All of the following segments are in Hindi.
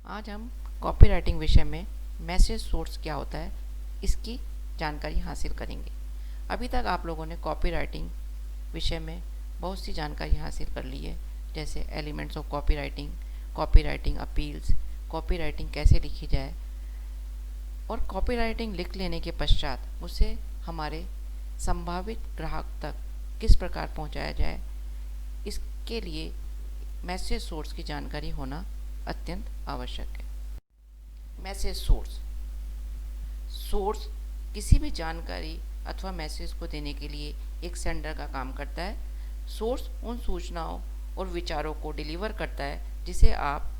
आज हम कॉपीराइटिंग विषय में मैसेज सोर्स क्या होता है इसकी जानकारी हासिल करेंगे। अभी तक आप लोगों ने कॉपीराइटिंग विषय में बहुत सी जानकारी हासिल कर ली है, जैसे elements of copywriting, copywriting appeals, copywriting कैसे लिखी जाए और कॉपीराइटिंग लिख लेने के पश्चात उसे हमारे संभावित ग्राहक तक किस प्रकार पहुंचाया जाए, इसके लिए मैसेज सोर्स की जानकारी होना अत्यंत आवश्यक है। मैसेज सोर्स सोर्स किसी भी जानकारी अथवा मैसेज को देने के लिए एक सेंडर का काम करता है। सोर्स उन सूचनाओं और विचारों को डिलीवर करता है जिसे आप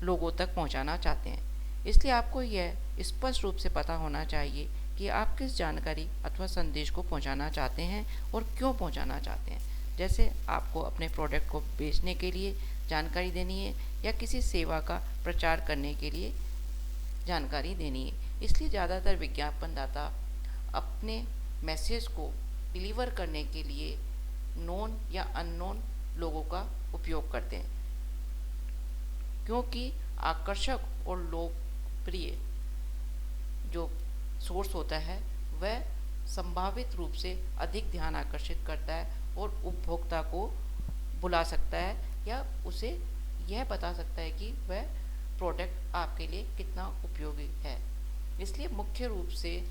लोगों तक पहुंचाना चाहते हैं। इसलिए आपको यह स्पष्ट रूप से पता होना चाहिए कि आप किस जानकारी अथवा संदेश को पहुंचाना चाहते हैं और क्यों पहुंचाना चाहते हैं। जैसे आपको अपने प्रोडक्ट को बेचने के लिए जानकारी देनी है या किसी सेवा का प्रचार करने के लिए जानकारी देनी है। इसलिए ज़्यादातर विज्ञापनदाता अपने मैसेज को डिलीवर करने के लिए नोन या अननोन लोगों का उपयोग करते हैं, क्योंकि आकर्षक और लोकप्रिय जो सोर्स होता है वह संभावित रूप से अधिक ध्यान आकर्षित करता है और उपभोक्ता को बुला सकता है या उसे यह बता सकता है कि वह प्रोडक्ट आपके लिए कितना उपयोगी है। इसलिए मुख्य रूप से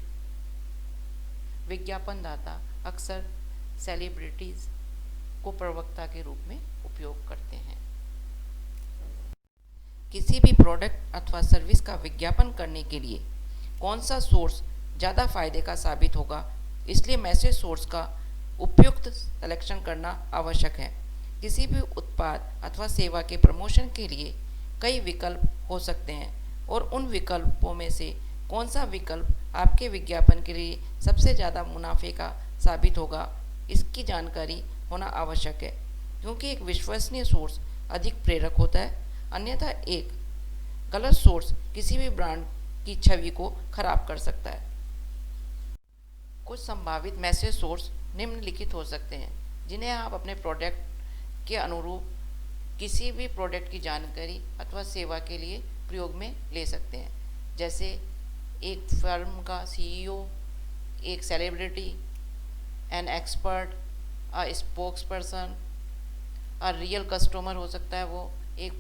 विज्ञापनदाता अक्सर सेलिब्रिटीज को प्रवक्ता के रूप में उपयोग करते हैं। किसी भी प्रोडक्ट अथवा सर्विस का विज्ञापन करने के लिए कौन सा सोर्स ज़्यादा फायदे का साबित होगा, इसलिए मैसेज सोर्स का उपयुक्त सिलेक्शन करना आवश्यक है। किसी भी उत्पाद अथवा सेवा के प्रमोशन के लिए कई विकल्प हो सकते हैं और उन विकल्पों में से कौन सा विकल्प आपके विज्ञापन के लिए सबसे ज़्यादा मुनाफे का साबित होगा, इसकी जानकारी होना आवश्यक है, क्योंकि एक विश्वसनीय सोर्स अधिक प्रेरक होता है। अन्यथा एक गलत सोर्स किसी भी ब्रांड की छवि को खराब कर सकता है। कुछ संभावित मैसेज सोर्स निम्नलिखित हो सकते हैं, जिन्हें आप अपने प्रोडक्ट के अनुरूप किसी भी प्रोडक्ट की जानकारी अथवा सेवा के लिए प्रयोग में ले सकते हैं। जैसे एक फर्म का सीईओ, एक celebrity, an expert, a spokes person, a real customer हो सकता है, वो एक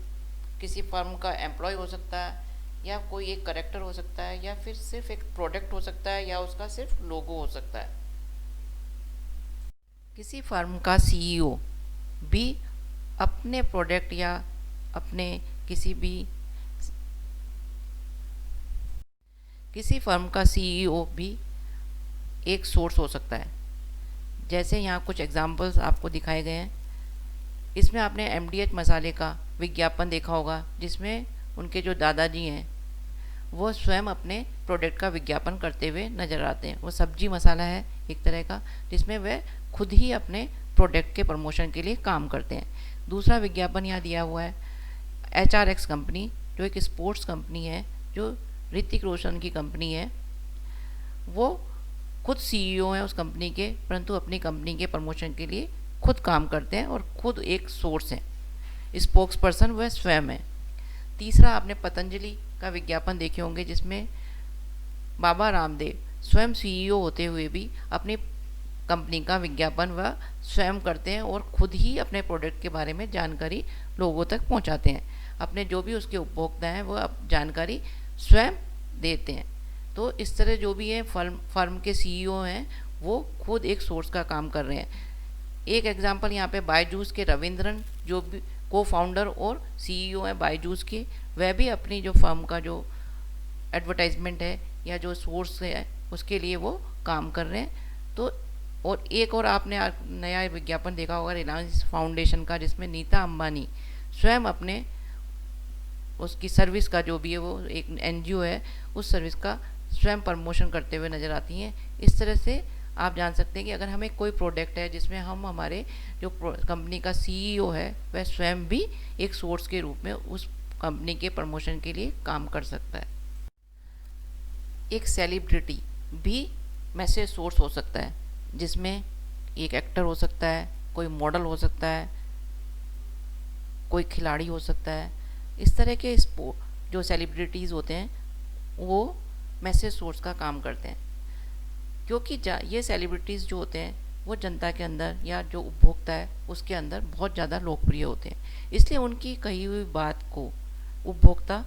किसी फर्म का एम्प्लॉय हो सकता है, या कोई एक करेक्टर हो सकता है, या फिर सिर्फ एक प्रोडक्ट हो सकता है, या उसका सिर्फ लोगो हो सकता है। किसी फर्म का सीईओ भी अपने प्रोडक्ट या अपने किसी फर्म का सीईओ भी एक सोर्स हो सकता है। जैसे यहाँ कुछ एग्जांपल्स आपको दिखाए गए हैं। इसमें आपने एमडीएच मसाले का विज्ञापन देखा होगा, जिसमें उनके जो दादाजी हैं वो स्वयं अपने प्रोडक्ट का विज्ञापन करते हुए नज़र आते हैं। वो सब्जी मसाला है एक तरह का, जिसमें वह खुद ही अपने प्रोडक्ट के प्रमोशन के लिए काम करते हैं। दूसरा विज्ञापन यहाँ दिया हुआ है HRX कंपनी, जो एक स्पोर्ट्स कंपनी है, जो ऋतिक रोशन की कंपनी है। वो खुद सीईओ हैं उस कंपनी के, परंतु अपनी कंपनी के प्रमोशन के लिए खुद काम करते हैं और खुद एक सोर्स हैं। स्पोक्स पर्सन वह स्वयं है। तीसरा, आपने पतंजलि का विज्ञापन देखे होंगे, जिसमें बाबा रामदेव स्वयं सीईओ होते हुए भी अपनी कंपनी का विज्ञापन वह स्वयं करते हैं और खुद ही अपने प्रोडक्ट के बारे में जानकारी लोगों तक पहुंचाते हैं। अपने जो भी उसके उपभोक्ता हैं वह जानकारी स्वयं देते हैं। तो इस तरह जो भी है फर्म के सीईओ हैं वो खुद एक सोर्स का काम कर रहे हैं। एक एग्जांपल यहाँ पे बायजूस के रविंद्रन, जो भी को फाउंडर और सीईओ हैं बायजूस के, वह भी अपनी जो फर्म का जो एडवर्टाइजमेंट है या जो सोर्स है उसके लिए वो काम कर रहे हैं। तो और एक और आपने नया विज्ञापन देखा होगा रिलायंस फाउंडेशन का, जिसमें नीता अंबानी स्वयं अपने उसकी सर्विस का जो भी है, वो एक एनजीओ है, उस सर्विस का स्वयं प्रमोशन करते हुए नज़र आती हैं। इस तरह से आप जान सकते हैं कि अगर हमें कोई प्रोडक्ट है जिसमें हम हमारे जो कंपनी का सीईओ है वह स्वयं भी एक सोर्स के रूप में उस कंपनी के प्रमोशन के लिए काम कर सकता है। एक सेलिब्रिटी भी मैसेज सोर्स हो सकता है, जिसमें एक एक्टर हो सकता है, कोई मॉडल हो सकता है, कोई खिलाड़ी हो सकता है। इस तरह के जो सेलिब्रिटीज़ होते हैं वो मैसेज सोर्स का काम करते हैं, क्योंकि ये सेलिब्रिटीज़ जो होते हैं वो जनता के अंदर या जो उपभोक्ता है उसके अंदर बहुत ज़्यादा लोकप्रिय होते हैं, इसलिए उनकी कही हुई बात को उपभोक्ता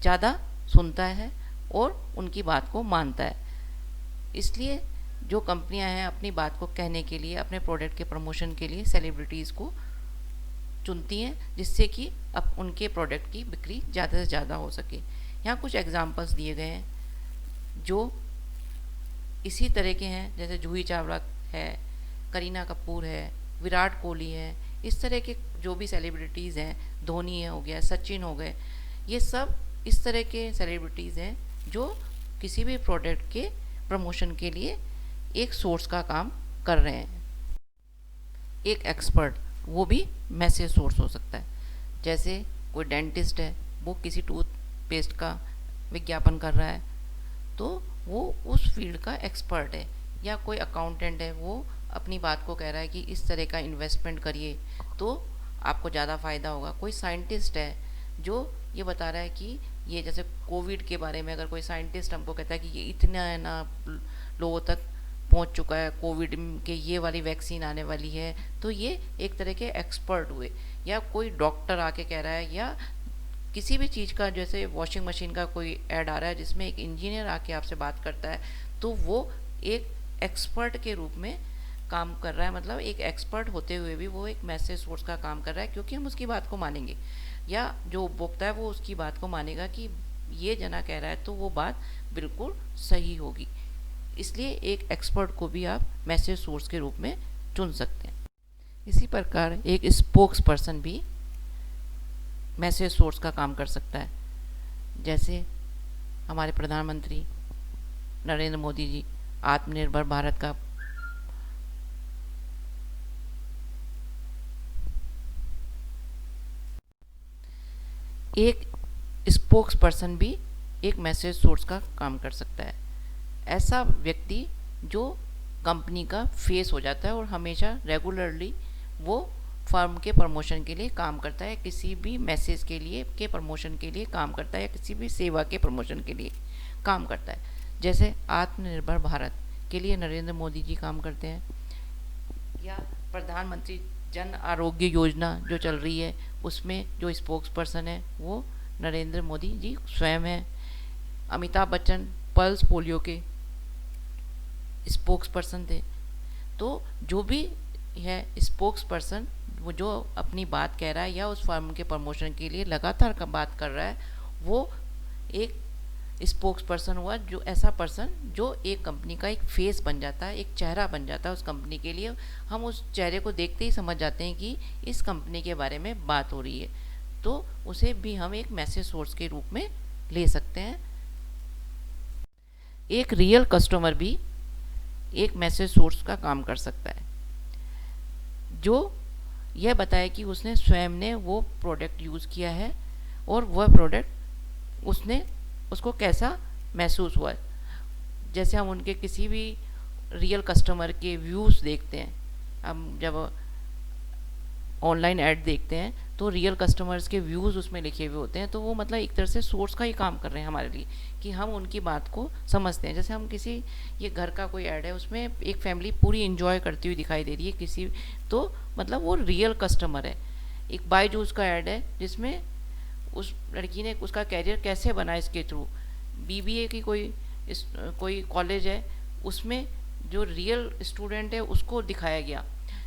ज़्यादा सुनता है और उनकी बात को मानता है। इसलिए जो कंपनियां हैं अपनी बात को कहने के लिए, अपने प्रोडक्ट के प्रमोशन के लिए सेलिब्रिटीज़ को चुनती हैं, जिससे कि अब उनके प्रोडक्ट की बिक्री ज़्यादा से ज़्यादा हो सके। यहाँ कुछ एग्जांपल्स दिए गए हैं जो इसी तरह के हैं, जैसे जूही चावला है, करीना कपूर है, विराट कोहली है, इस तरह के जो भी सेलिब्रिटीज़ हैं, धोनी है हो गया, सचिन हो गए, ये सब इस तरह के सेलिब्रिटीज़ हैं जो किसी भी प्रोडक्ट के प्रमोशन के लिए एक सोर्स का काम कर रहे हैं। एक एक्सपर्ट, वो भी मैसेज सोर्स हो सकता है। जैसे कोई डेंटिस्ट है, वो किसी टूथपेस्ट का विज्ञापन कर रहा है तो वो उस फील्ड का एक्सपर्ट है। या कोई अकाउंटेंट है, वो अपनी बात को कह रहा है कि इस तरह का इन्वेस्टमेंट करिए तो आपको ज़्यादा फ़ायदा होगा। कोई साइंटिस्ट है जो ये बता रहा है कि ये, जैसे कोविड के बारे में अगर कोई साइंटिस्ट हमको कहता है कि ये इतना है ना लोगों तक पहुंच चुका है, कोविड के ये वाली वैक्सीन आने वाली है, तो ये एक तरह के एक्सपर्ट हुए। या कोई डॉक्टर आके कह रहा है, या किसी भी चीज़ का, जैसे वॉशिंग मशीन का कोई ऐड आ रहा है जिसमें एक इंजीनियर आके आपसे बात करता है, तो वो एक एक्सपर्ट के रूप में काम कर रहा है। मतलब एक एक्सपर्ट होते हुए भी वो एक मैसेज सोर्स का काम कर रहा है, क्योंकि हम उसकी बात को मानेंगे, या जो उपभोक्ता है वो उसकी बात को मानेगा कि ये जना कह रहा है तो वो बात बिल्कुल सही होगी। इसलिए एक एक्सपर्ट को भी आप मैसेज सोर्स के रूप में चुन सकते हैं। इसी प्रकार एक स्पोक्स पर्सन भी मैसेज सोर्स का काम कर सकता है। जैसे हमारे प्रधानमंत्री नरेंद्र मोदी जी आत्मनिर्भर भारत का एक स्पोक्स पर्सन भी एक मैसेज सोर्स का काम कर सकता है। ऐसा व्यक्ति जो कंपनी का फेस हो जाता है और हमेशा रेगुलरली वो फर्म के प्रमोशन के लिए काम करता है, किसी भी मैसेज के लिए के प्रमोशन के लिए काम करता है, या किसी भी सेवा के प्रमोशन के लिए काम करता है। जैसे आत्मनिर्भर भारत के लिए नरेंद्र मोदी जी काम करते हैं, या प्रधानमंत्री जन आरोग्य योजना जो चल रही है उसमें जो स्पोक्स पर्सन है वो नरेंद्र मोदी जी स्वयं हैं। अमिताभ बच्चन पल्स पोलियो के स्पोक्स पर्सन थे। तो जो भी है स्पोक्स पर्सन, वो जो अपनी बात कह रहा है या उस फर्म के प्रमोशन के लिए लगातार का बात कर रहा है, वो एक स्पोक्स पर्सन हुआ। जो ऐसा पर्सन जो एक कंपनी का एक फेस बन जाता है, एक चेहरा बन जाता है उस कंपनी के लिए। हम उस चेहरे को देखते ही समझ जाते हैं कि इस कंपनी के बारे में बात हो रही है, तो उसे भी हम एक मैसेज सोर्स के रूप में ले सकते हैं। एक रियल कस्टमर भी एक मैसेज सोर्स का काम कर सकता है, जो यह बताए कि उसने स्वयं ने वो प्रोडक्ट यूज़ किया है और वह प्रोडक्ट उसको कैसा महसूस हुआ। जैसे हम उनके किसी भी रियल कस्टमर के व्यूज़ देखते हैं, हम जब ऑनलाइन ऐड देखते हैं तो रियल कस्टमर्स के व्यूज़ उसमें लिखे हुए होते हैं, तो वो मतलब एक तरह से सोर्स का ही काम कर रहे हैं हमारे लिए, कि हम उनकी बात को समझते हैं। जैसे हम किसी, ये घर का कोई ऐड है, उसमें एक फैमिली पूरी एंजॉय करती हुई दिखाई दे रही है किसी, तो मतलब वो रियल कस्टमर है। एक बायजूस का ऐड है जिसमें उस लड़की ने उसका कैरियर कैसे बना इसके थ्रू। बीबीए की कोई कॉलेज है, उसमें जो रियल स्टूडेंट है उसको दिखाया गया,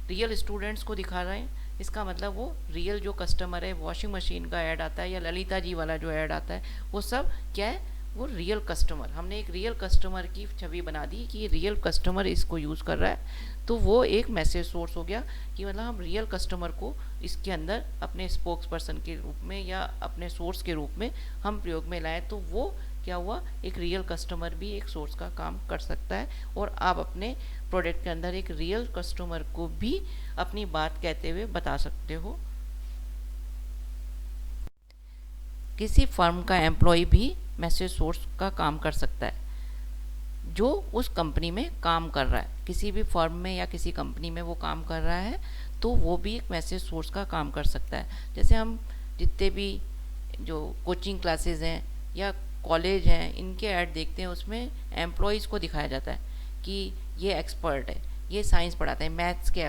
रियल स्टूडेंट्स को दिखा रहे हैं। इसका मतलब वो रियल जो कस्टमर है, वॉशिंग मशीन का ऐड आता है या ललिता जी वाला जो ऐड आता है, वो सब क्या है, वो रियल कस्टमर। हमने एक रियल कस्टमर की छवि बना दी कि ये रियल कस्टमर इसको यूज़ कर रहा है, तो वो एक मैसेज सोर्स हो गया कि मतलब हम रियल कस्टमर को इसके अंदर अपने स्पोक्स पर्सन के रूप में या अपने सोर्स के रूप में हम प्रयोग में लाएँ, तो वो क्या हुआ, एक रियल कस्टमर भी एक सोर्स का काम कर सकता है। और आप अपने प्रोडक्ट के अंदर एक रियल कस्टमर को भी अपनी बात कहते हुए बता सकते हो। किसी फर्म का एम्प्लॉय भी मैसेज सोर्स का काम कर सकता है, जो उस कंपनी में काम कर रहा है। किसी भी फर्म में या किसी कंपनी में वो काम कर रहा है, तो वो भी एक मैसेज सोर्स का काम कर सकता है। जैसे हम जितने भी जो कोचिंग क्लासेस हैं या कॉलेज हैं, इनके ऐड देखते हैं, उसमें एम्प्लॉयज़ को दिखाया जाता है कि ये एक्सपर्ट है, ये साइंस पढ़ाते हैं, मैथ्स के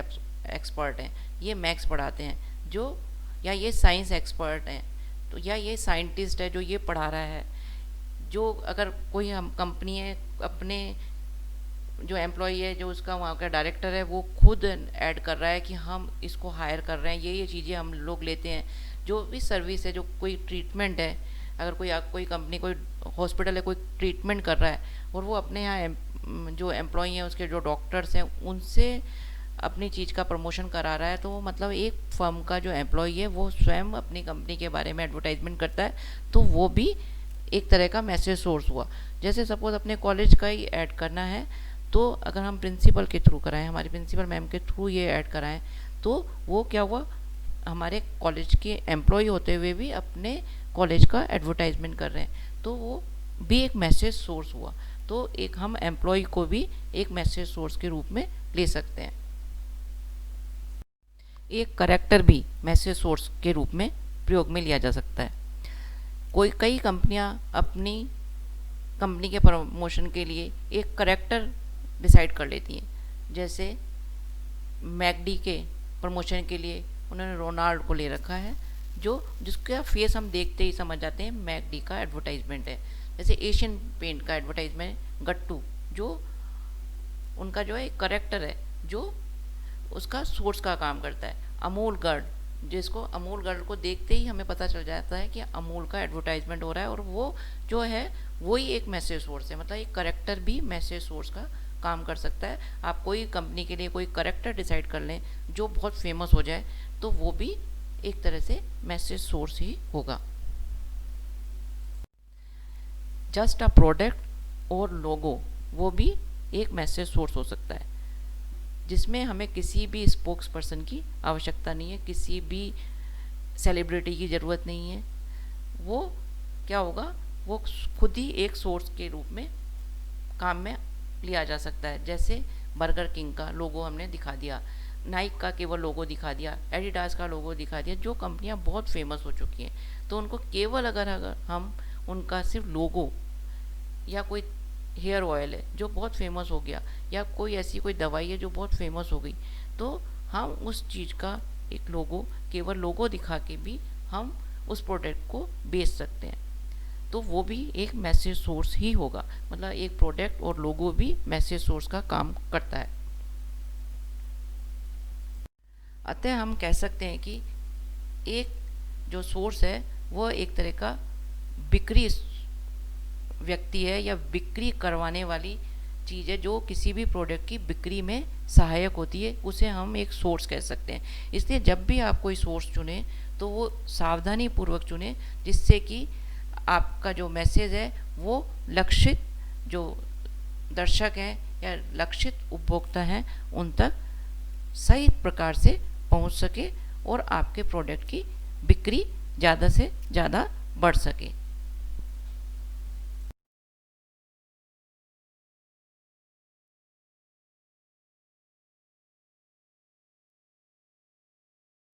एक्सपर्ट हैं, ये मैथ्स पढ़ाते हैं, जो या ये साइंस एक्सपर्ट हैं, तो या ये साइंटिस्ट है जो ये पढ़ा रहा है। जो अगर कोई हम कंपनी है, अपने जो एम्प्लॉई है, जो उसका वहाँ का डायरेक्टर है, वो खुद ऐड कर रहा है कि हम इसको हायर कर रहे हैं, ये चीज़ें हम लोग लेते हैं। जो भी सर्विस है, जो कोई ट्रीटमेंट है, अगर कोई कंपनी, कोई हॉस्पिटल है, कोई ट्रीटमेंट कर रहा है और वो अपने यहाँ जो एम्प्लॉई हैं, उसके जो डॉक्टर्स हैं, उनसे अपनी चीज़ का प्रमोशन करा रहा है, तो वो मतलब एक फर्म का जो एम्प्लॉई है वो स्वयं अपनी कंपनी के बारे में एडवर्टाइजमेंट करता है, तो वो भी एक तरह का मैसेज सोर्स हुआ। जैसे सपोज अपने कॉलेज का ही ऐड करना है, तो अगर हम प्रिंसिपल के थ्रू कराएं, हमारी प्रिंसिपल मैम के थ्रू ये ऐड कराएं, तो वो क्या हुआ, हमारे कॉलेज के एम्प्लॉय होते हुए भी अपने कॉलेज का एडवर्टाइजमेंट कर रहे हैं, तो वो भी एक मैसेज सोर्स हुआ। तो एक हम एम्प्लॉय को भी एक मैसेज सोर्स के रूप में ले सकते हैं। एक करेक्टर भी मैसेज सोर्स के रूप में प्रयोग में लिया जा सकता है। कई कंपनियां अपनी कंपनी के प्रमोशन के लिए एक करेक्टर डिसाइड कर लेती हैं। जैसे मैकडी के प्रमोशन के लिए उन्होंने रोनाल्ड को ले रखा है, जिसका फेस हम देखते ही समझ जाते हैं मैकडी का एडवर्टाइजमेंट है। जैसे एशियन पेंट का एडवर्टाइजमेंट गट्टू, जो उनका जो है एक करेक्टर है, जो उसका सोर्स का काम करता है। अमूल गर्ड, जिसको अमूल गर्ड को देखते ही हमें पता चल जाता है कि अमूल का एडवर्टाइजमेंट हो रहा है, और वो जो है वही एक मैसेज सोर्स है। मतलब एक करेक्टर भी मैसेज सोर्स का काम कर सकता है। आप कोई कंपनी के लिए कोई करेक्टर डिसाइड कर लें जो बहुत फेमस हो जाए, तो वो भी एक तरह से मैसेज सोर्स ही होगा। जस्ट अ प्रोडक्ट और लोगो, वो भी एक मैसेज सोर्स हो सकता है, जिसमें हमें किसी भी स्पोक्स पर्सन की आवश्यकता नहीं है, किसी भी सेलिब्रिटी की ज़रूरत नहीं है। वो क्या होगा, वो खुद ही एक सोर्स के रूप में काम में लिया जा सकता है। जैसे बर्गर किंग का लोगो हमने दिखा दिया, नाइक का केवल लोगो दिखा दिया, एडिडास का लोगो दिखा दिया, जो कंपनियां बहुत फेमस हो चुकी हैं, तो उनको केवल अगर हम उनका सिर्फ लोगो, या कोई हेयर ऑयल है जो बहुत फेमस हो गया, या कोई ऐसी कोई दवाई है जो बहुत फेमस हो गई, तो हम उस चीज़ का एक लोगो, केवल लोगो दिखा के भी हम उस प्रोडक्ट को बेच सकते हैं, तो वो भी एक मैसेज सोर्स ही होगा। मतलब एक प्रोडक्ट और लोगो भी मैसेज सोर्स का काम करता है। अतः हम कह सकते हैं कि एक जो सोर्स है वो एक तरह का बिक्री व्यक्ति है, या बिक्री करवाने वाली चीज़ है, जो किसी भी प्रोडक्ट की बिक्री में सहायक होती है, उसे हम एक सोर्स कह सकते हैं। इसलिए जब भी आप कोई सोर्स चुनें तो वो सावधानी पूर्वक चुनें, जिससे कि आपका जो मैसेज है वो लक्षित जो दर्शक हैं या लक्षित उपभोक्ता हैं उन तक सही प्रकार से पहुंच सके और आपके प्रोडक्ट की बिक्री ज़्यादा से ज़्यादा बढ़ सके।